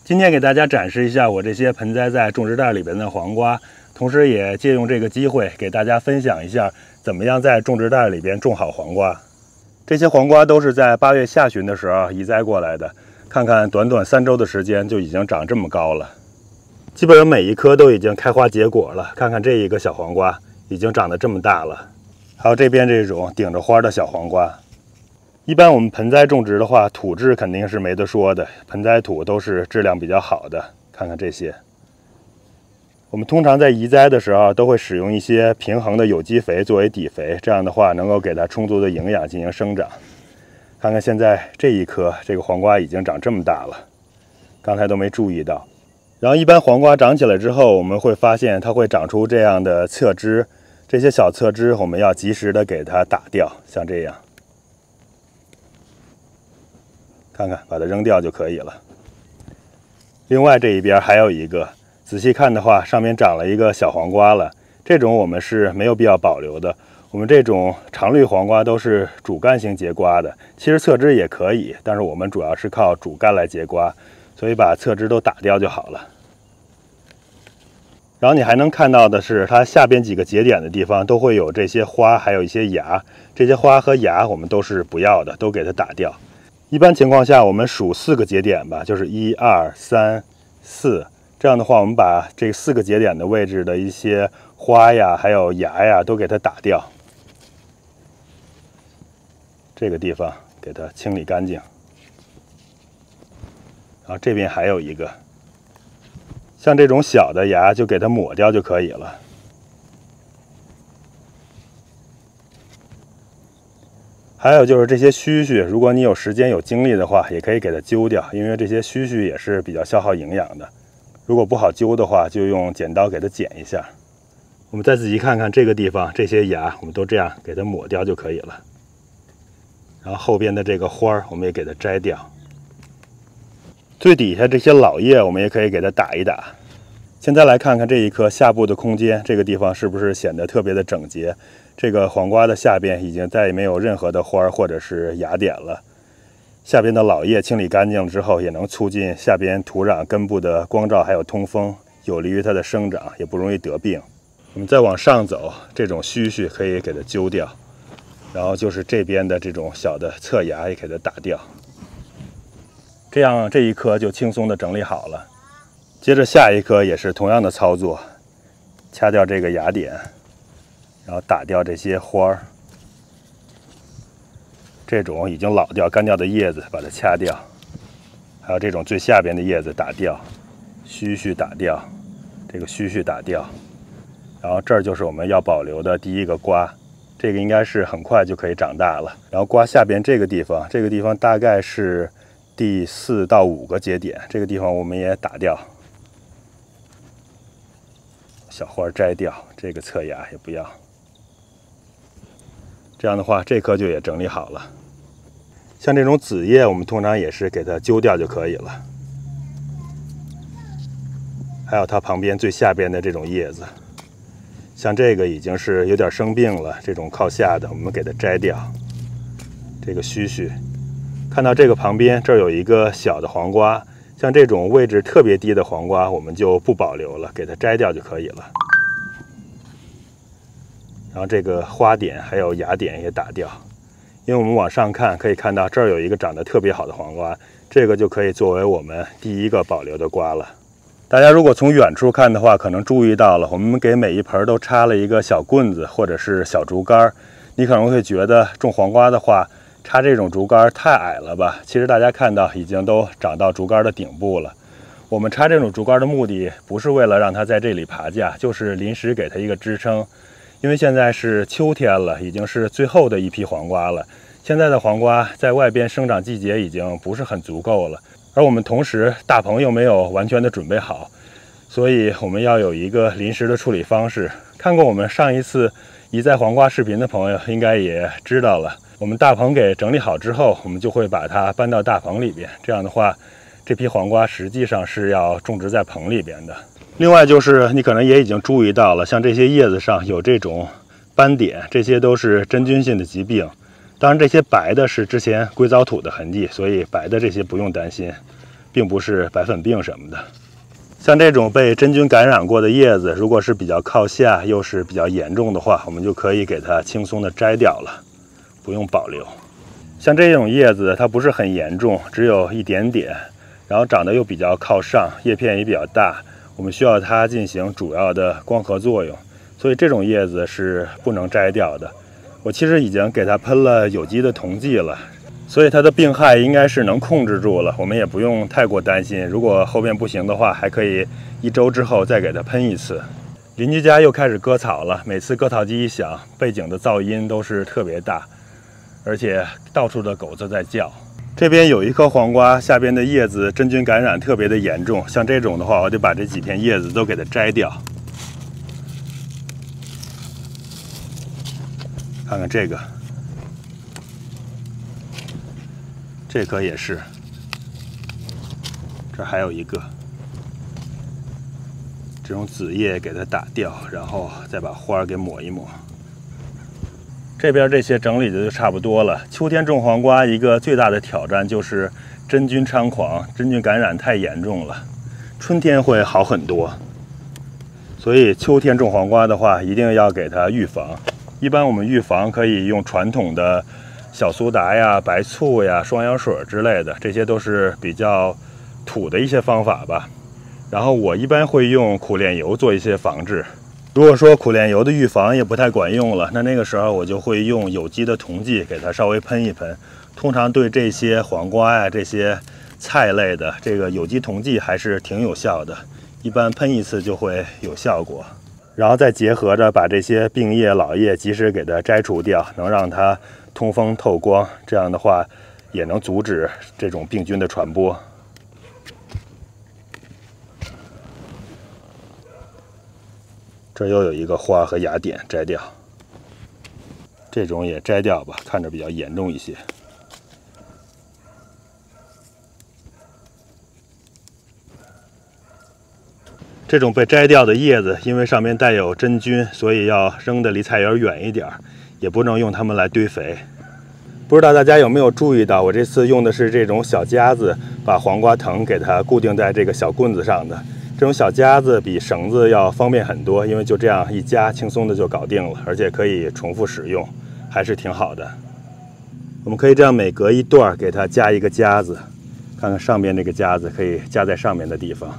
今天给大家展示一下我这些盆栽在种植袋里边的黄瓜，同时也借用这个机会给大家分享一下怎么样在种植袋里边种好黄瓜。这些黄瓜都是在8月下旬的时候移栽过来的，看看短短3周的时间就已经长这么高了，基本上每一颗都已经开花结果了。看看这一个小黄瓜已经长得这么大了，还有这边这种顶着花的小黄瓜。一般我们盆栽种植的话，土质肯定是没得说的，盆栽土都是质量比较好的。看看这些，我们通常在移栽的时候都会使用一些平衡的有机肥作为底肥，这样的话能够给它充足的营养进行生长。看看现在这一颗这个黄瓜已经长这么大了，刚才都没注意到。然后一般黄瓜长起来之后，我们会发现它会长出这样的侧枝，这些小侧枝我们要及时的给它打掉，像这样。看看，把它扔掉就可以了。另外这一边还有一个，仔细看的话，上面长了一个小黄瓜了。这种我们是没有必要保留的。我们这种常绿黄瓜都是主干型结瓜的，其实侧枝也可以，但是我们主要是靠主干来结瓜，所以把侧枝都打掉就好了。然后你还能看到的是，它下边几个节点的地方都会有这些花，还有一些芽。这些花和芽我们都是不要的，都给它打掉。一般情况下，我们数4个节点吧，就是1、2、3、4。这样的话，我们把这4个节点的位置的一些花呀，还有芽呀，都给它打掉。这个地方给它清理干净。然后这边还有一个，像这种小的芽就给它抹掉就可以了。还有就是这些须须，如果你有时间有精力的话，也可以给它揪掉，因为这些须须也是比较消耗营养的。如果不好揪的话，就用剪刀给它剪一下。我们再仔细看看这个地方，这些芽我们都这样给它抹掉就可以了。然后后边的这个花儿我们也给它摘掉。最底下这些老叶我们也可以给它打一打。现在来看看这一颗下部的空间，这个地方是不是显得特别的整洁？这个黄瓜的下边已经再也没有任何的花或者是芽点了。下边的老叶清理干净之后，也能促进下边土壤根部的光照还有通风，有利于它的生长，也不容易得病。我们再往上走，这种须须可以给它揪掉，然后就是这边的这种小的侧芽也给它打掉。这样这一颗就轻松的整理好了。接着下一颗也是同样的操作，掐掉这个芽点，然后打掉这些花儿，这种已经老掉干掉的叶子把它掐掉，还有这种最下边的叶子打掉，须须打掉，这个须须打掉，然后这儿就是我们要保留的第一个瓜，这个应该是很快就可以长大了。然后瓜下边这个地方，这个地方大概是第4到5个节点，这个地方我们也打掉。小花摘掉，这个侧芽也不要。这样的话，这颗就也整理好了。像这种子叶，我们通常也是给它揪掉就可以了。还有它旁边最下边的这种叶子，像这个已经是有点生病了，这种靠下的，我们给它摘掉。这个须须，看到这个旁边这儿有一个小的黄瓜。像这种位置特别低的黄瓜，我们就不保留了，给它摘掉就可以了。然后这个花点还有芽点也打掉，因为我们往上看可以看到这儿有一个长得特别好的黄瓜，这个就可以作为我们第一个保留的瓜了。大家如果从远处看的话，可能注意到了，我们给每一盆都插了一个小棍子或者是小竹竿。你可能会觉得种黄瓜的话，插这种竹竿太矮了吧？其实大家看到已经都长到竹竿的顶部了。我们插这种竹竿的目的不是为了让它在这里爬架，就是临时给它一个支撑。因为现在是秋天了，已经是最后的一批黄瓜了。现在的黄瓜在外边生长季节已经不是很足够了，而我们同时大棚又没有完全的准备好，所以我们要有一个临时的处理方式。看过我们上一次移栽黄瓜视频的朋友应该也知道了。我们大棚给整理好之后，我们就会把它搬到大棚里边。这样的话，这批黄瓜实际上是要种植在棚里边的。另外就是你可能也已经注意到了，像这些叶子上有这种斑点，这些都是真菌性的疾病。当然这些白的是之前硅藻土的痕迹，所以白的这些不用担心。并不是白粉病什么的。像这种被真菌感染过的叶子，如果是比较靠下又是比较严重的话，我们就可以给它轻松的摘掉了，不用保留。像这种叶子它不是很严重，只有一点点，然后长得又比较靠上，叶片也比较大，我们需要它进行主要的光合作用，所以这种叶子是不能摘掉的。我其实已经给它喷了有机的溶剂了，所以它的病害应该是能控制住了，我们也不用太过担心。如果后面不行的话，还可以1周之后再给它喷一次。邻居家又开始割草了，每次割草机一响，背景的噪音都是特别大，而且到处的狗都在叫。这边有一颗黄瓜，下边的叶子真菌感染特别的严重，像这种的话，我得把这几片叶子都给它摘掉。看看这个，这颗也是，这还有一个，这种紫叶给它打掉，然后再把花给抹一抹。这边这些整理的就差不多了。秋天种黄瓜一个最大的挑战就是真菌猖狂，真菌感染太严重了。春天会好很多，所以秋天种黄瓜的话，一定要给它预防。一般我们预防可以用传统的小苏打呀、白醋呀、双氧水之类的，这些都是比较土的一些方法吧。然后我一般会用苦楝油做一些防治。如果说苦楝油的预防也不太管用了，那个时候我就会用有机的溶剂给它稍微喷一喷。通常对这些黄瓜呀、这些菜类的，这个有机溶剂还是挺有效的，一般喷一次就会有效果。然后再结合着把这些病叶、老叶及时给它摘除掉，能让它通风透光，这样的话也能阻止这种病菌的传播。这又有一个花和芽点摘掉，这种也摘掉吧，看着比较严重一些。这种被摘掉的叶子，因为上面带有真菌，所以要扔的离菜园远一点，也不能用它们来堆肥。不知道大家有没有注意到，我这次用的是这种小夹子，把黄瓜藤给它固定在这个小棍子上的。这种小夹子比绳子要方便很多，因为就这样一夹，轻松的就搞定了，而且可以重复使用，还是挺好的。我们可以这样每隔一段给它加一个夹子，看看上面这个夹子可以夹在上面的地方。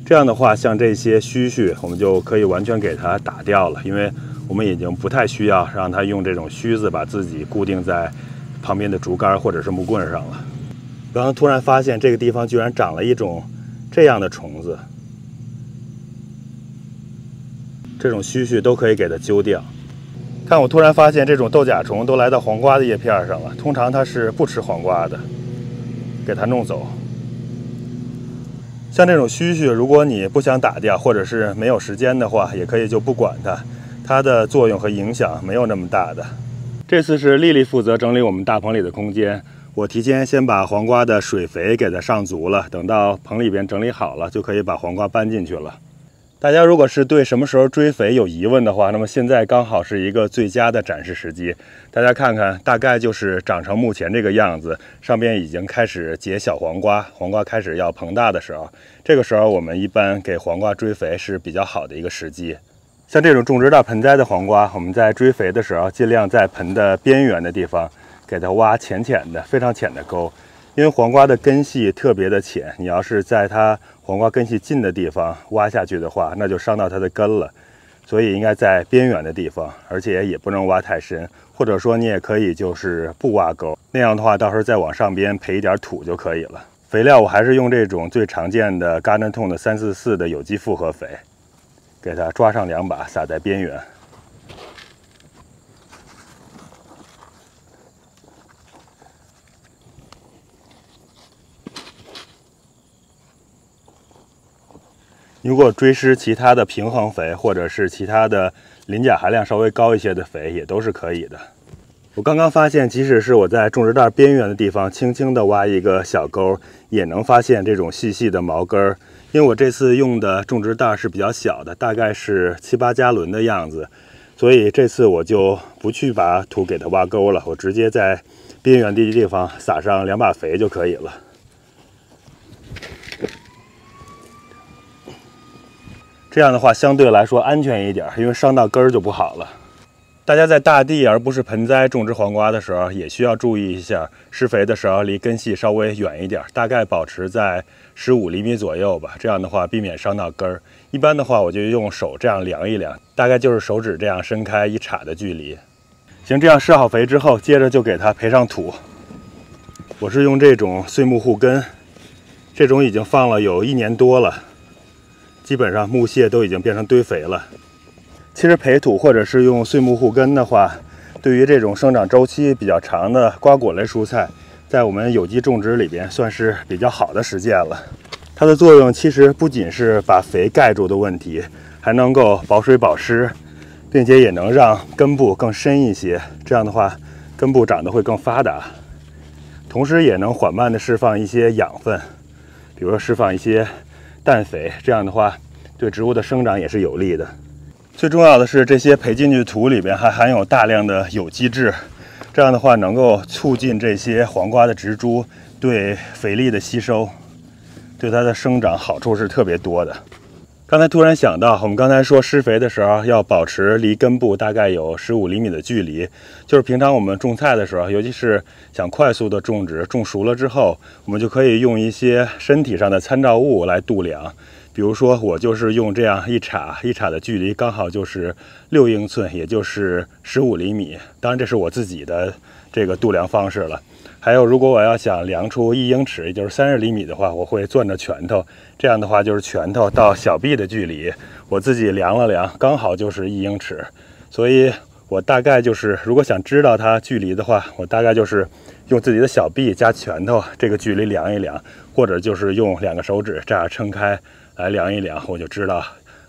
这样的话，像这些须须，我们就可以完全给它打掉了，因为我们已经不太需要让它用这种须子把自己固定在旁边的竹竿或者是木棍上了。刚刚突然发现这个地方居然长了一种这样的虫子，这种须须都可以给它揪掉。看，我突然发现这种豆甲虫都来到黄瓜的叶片上了，通常它是不吃黄瓜的，给它弄走。像这种须须，如果你不想打掉，或者是没有时间的话，也可以就不管它，它的作用和影响没有那么大的。这次是丽丽负责整理我们大棚里的空间，我提前先把黄瓜的水肥给它上足了，等到棚里边整理好了，就可以把黄瓜搬进去了。大家如果是对什么时候追肥有疑问的话，那么现在刚好是一个最佳的展示时机。大家看看，大概就是长成目前这个样子，上边已经开始结小黄瓜，黄瓜开始要膨大的时候，这个时候我们一般给黄瓜追肥是比较好的一个时机。像这种种植到盆栽的黄瓜，我们在追肥的时候，尽量在盆的边缘的地方给它挖浅浅的、非常浅的沟，因为黄瓜的根系特别的浅，你要是在它黄瓜根系近的地方挖下去的话，那就伤到它的根了。所以应该在边缘的地方，而且也不能挖太深，或者说你也可以就是不挖沟，那样的话到时候再往上边培一点土就可以了。肥料我还是用这种最常见的 Gardentone 的344的有机复合肥，给它抓上2把，撒在边缘。如果追施其他的平衡肥，或者是其他的磷钾含量稍微高一些的肥，也都是可以的。我刚刚发现，即使是我在种植袋边缘的地方轻轻地挖一个小沟，也能发现这种细细的毛根儿。因为我这次用的种植袋是比较小的，大概是7、8加仑的样子，所以这次我就不去把土给它挖沟了，我直接在边缘的地方撒上2把肥就可以了。这样的话相对来说安全一点，因为伤到根儿就不好了。大家在大地而不是盆栽种植黄瓜的时候，也需要注意一下，施肥的时候离根系稍微远一点，大概保持在15厘米左右吧。这样的话避免伤到根儿。一般的话，我就用手这样量一量，大概就是手指这样伸开1杈的距离。行，这样施好肥之后，接着就给它培上土。我是用这种碎木护根，这种已经放了有1年多了，基本上木屑都已经变成堆肥了。其实培土或者是用碎木护根的话，对于这种生长周期比较长的瓜果类蔬菜，在我们有机种植里边算是比较好的实践了。它的作用其实不仅是把肥盖住的问题，还能够保水保湿，并且也能让根部更深一些，这样的话根部长得会更发达，同时也能缓慢地释放一些养分，比如说释放一些氮肥，这样的话对植物的生长也是有利的。最重要的是，这些培进去土里边还含有大量的有机质，这样的话能够促进这些黄瓜的植株对肥力的吸收，对它的生长好处是特别多的。刚才突然想到，我们刚才说施肥的时候要保持离根部大概有15厘米的距离，就是平常我们种菜的时候，尤其是想快速的种植，种熟了之后，我们就可以用一些身体上的参照物来度量。比如说，我就是用这样1杈的距离，刚好就是6英寸，也就是15厘米。当然，这是我自己的这个度量方式了。还有，如果我要想量出1英尺，也就是30厘米的话，我会攥着拳头，这样的话就是拳头到小臂的距离，我自己量了量，刚好就是1英尺。所以我大概就是，如果想知道它距离的话，我大概就是用自己的小臂加拳头这个距离量一量，或者就是用2个手指这样撑开来量一量，我就知道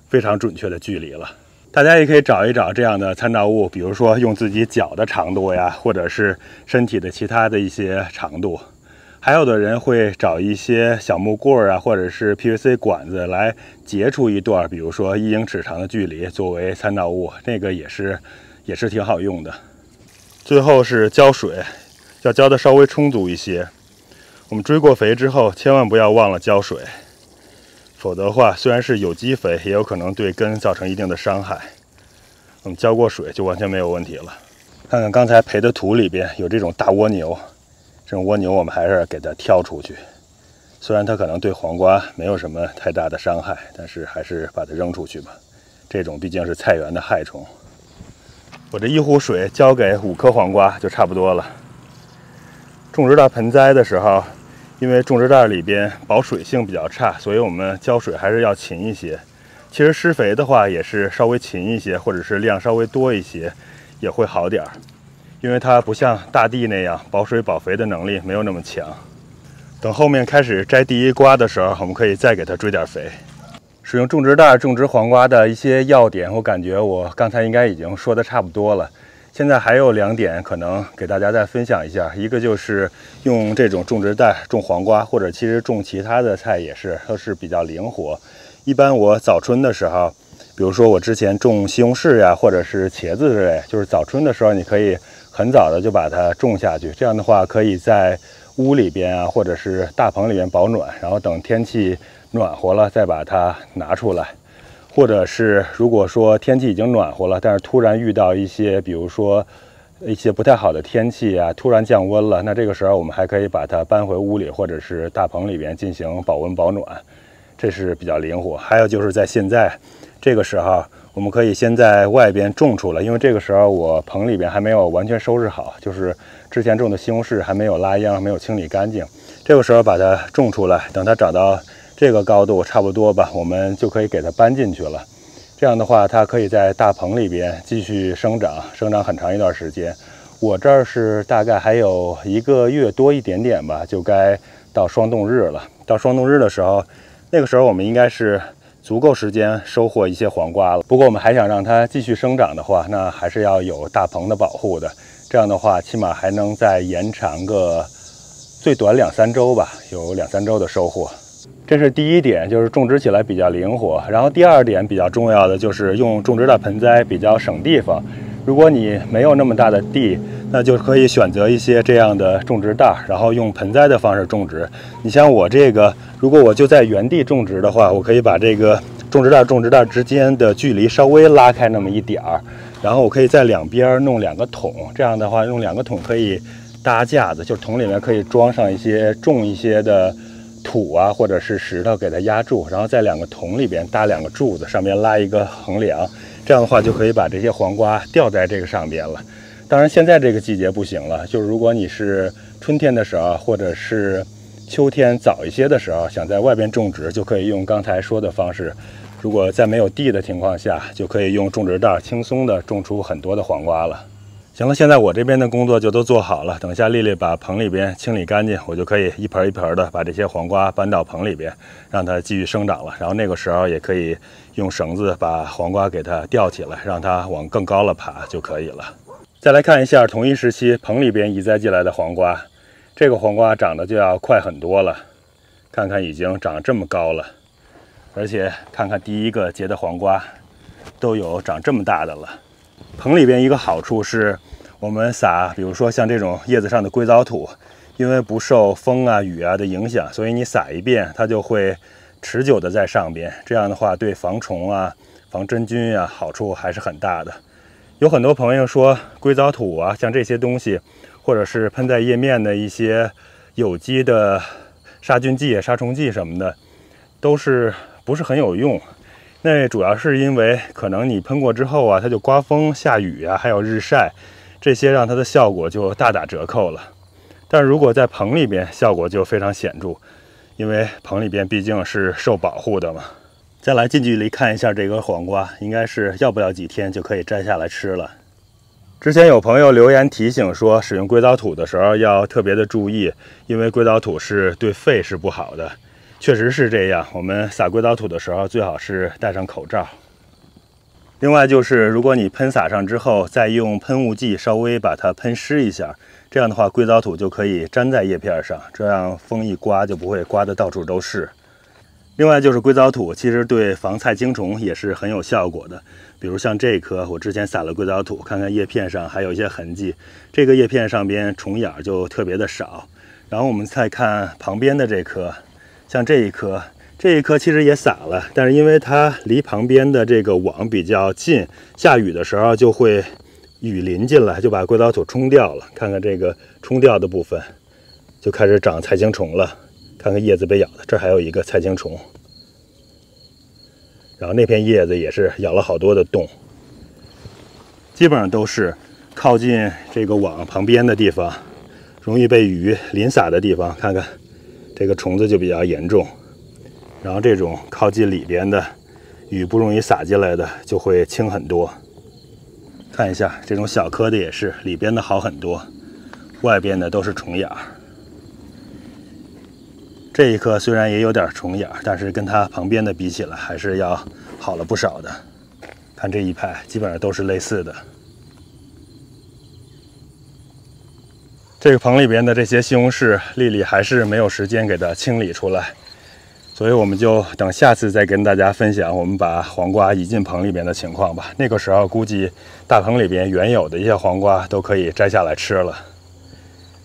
非常准确的距离了。大家也可以找一找这样的参照物，比如说用自己脚的长度呀，或者是身体的其他的一些长度。还有的人会找一些小木棍啊，或者是 PVC 管子来截出一段，比如说1英尺长的距离作为参照物，那个也是挺好用的。最后是浇水，要浇的稍微充足一些。我们追过肥之后，千万不要忘了浇水。否则的话，虽然是有机肥，也有可能对根造成一定的伤害。我们浇过水就完全没有问题了。看看刚才培的土里边有这种大蜗牛，这种蜗牛我们还是给它挑出去。虽然它可能对黄瓜没有什么太大的伤害，但是还是把它扔出去吧。这种毕竟是菜园的害虫。我这1壶水浇给5颗黄瓜就差不多了。种植到盆栽的时候，因为种植袋里边保水性比较差，所以我们浇水还是要勤一些。其实施肥的话也是稍微勤一些，或者是量稍微多一些也会好点儿，因为它不像大地那样保水保肥的能力没有那么强。等后面开始摘第1瓜的时候，我们可以再给它追点肥。使用种植袋种植黄瓜的一些要点，我感觉我刚才应该已经说的差不多了。现在还有2点可能给大家再分享一下，一个就是用这种种植袋种黄瓜，或者其实种其他的菜也是，都是比较灵活。一般我早春的时候，比如说我之前种西红柿呀，或者是茄子之类，就是早春的时候，你可以很早的就把它种下去，这样的话可以在屋里边啊，或者是大棚里边保暖，然后等天气暖和了再把它拿出来。或者是如果说天气已经暖和了，但是突然遇到一些，比如说一些不太好的天气啊，突然降温了，那这个时候我们还可以把它搬回屋里或者是大棚里边进行保温保暖，这是比较灵活。还有就是在现在这个时候，我们可以先在外边种出来，因为这个时候我棚里边还没有完全收拾好，就是之前种的西红柿还没有拉秧，没有清理干净，这个时候把它种出来，等它长到这个高度差不多吧，我们就可以给它搬进去了。这样的话，它可以在大棚里边继续生长很长一段时间。我这儿是大概还有1个月多一点点吧，就该到霜冻日了。到霜冻日的时候，那个时候我们应该是足够时间收获一些黄瓜了。不过我们还想让它继续生长的话，那还是要有大棚的保护的。这样的话，起码还能再延长个最短2-3周吧，有2-3周的收获。这是第一点，就是种植起来比较灵活。然后第2点比较重要的就是用种植的盆栽比较省地方。如果你没有那么大的地，那就可以选择一些这样的种植袋，然后用盆栽的方式种植。你像我这个，如果我就在原地种植的话，我可以把这个种植袋之间的距离稍微拉开那么一点儿，然后我可以在两边弄2个桶，这样的话用2个桶可以搭架子，就是桶里面可以装上重一些的土啊，或者是石头给它压住，然后在2个桶里边搭2个柱子，上面拉一个横梁，这样的话就可以把这些黄瓜吊在这个上边了。当然现在这个季节不行了，就是如果你是春天的时候，或者是秋天早一些的时候，想在外边种植，就可以用刚才说的方式。如果在没有地的情况下，就可以用种植袋轻松的种出很多的黄瓜了。行了，现在我这边的工作就都做好了，等一下丽丽把棚里边清理干净，我就可以一盆一盆的把这些黄瓜搬到棚里边，让它继续生长了。然后那个时候也可以用绳子把黄瓜给它吊起来，让它往更高了爬就可以了。再来看一下同一时期棚里边移栽进来的黄瓜，这个黄瓜长得就要快很多了，看看已经长这么高了。而且看看第一个结的黄瓜都有长这么大的了。棚里边一个好处是，我们撒比如说像这种叶子上的硅藻土，因为不受风啊雨啊的影响，所以你撒一遍它就会持久的在上边，这样的话对防虫啊防真菌啊好处还是很大的。有很多朋友说硅藻土啊像这些东西，或者是喷在叶面的一些有机的杀菌剂杀虫剂什么的，都是不是很有用。那主要是因为可能你喷过之后啊，它就刮风下雨啊，还有日晒，这些让它的效果就大打折扣了。但是如果在棚里边，效果就非常显著，因为棚里边毕竟是受保护的嘛。再来近距离看一下这个黄瓜，应该是要不了几天就可以摘下来吃了。之前有朋友留言提醒说，使用硅藻土的时候要特别的注意，因为硅藻土是对肺是不好的。确实是这样，我们撒硅藻土的时候最好是戴上口罩。另外就是，如果你喷洒上之后，再用喷雾剂稍微把它喷湿一下，这样的话硅藻土就可以粘在叶片上，这样风一刮就不会刮得到处都是。另外就是硅藻土其实对防菜青虫也是很有效果的，比如像这棵我之前撒了硅藻土，看看叶片上还有一些痕迹，这个叶片上边虫眼就特别的少。然后我们再看旁边的这棵，像这一棵其实也撒了，但是因为它离旁边的这个网比较近，下雨的时候就会雨淋进来，就把硅藻土冲掉了。看看这个冲掉的部分，就开始长菜青虫了。看看叶子被咬的，这还有一个菜青虫。然后那片叶子也是咬了好多的洞，基本上都是靠近这个网旁边的地方，容易被雨淋洒的地方，看看这个虫子就比较严重。然后这种靠近里边的，雨不容易洒进来的就会轻很多。看一下这种小颗的也是，里边的好很多，外边的都是虫眼儿。这一颗虽然也有点虫眼，但是跟它旁边的比起来还是要好了不少的。看这一排基本上都是类似的。这个棚里边的这些西红柿，丽丽还是没有时间给它清理出来，所以我们就等下次再跟大家分享我们把黄瓜移进棚里边的情况吧。那个时候估计大棚里边原有的一些黄瓜都可以摘下来吃了。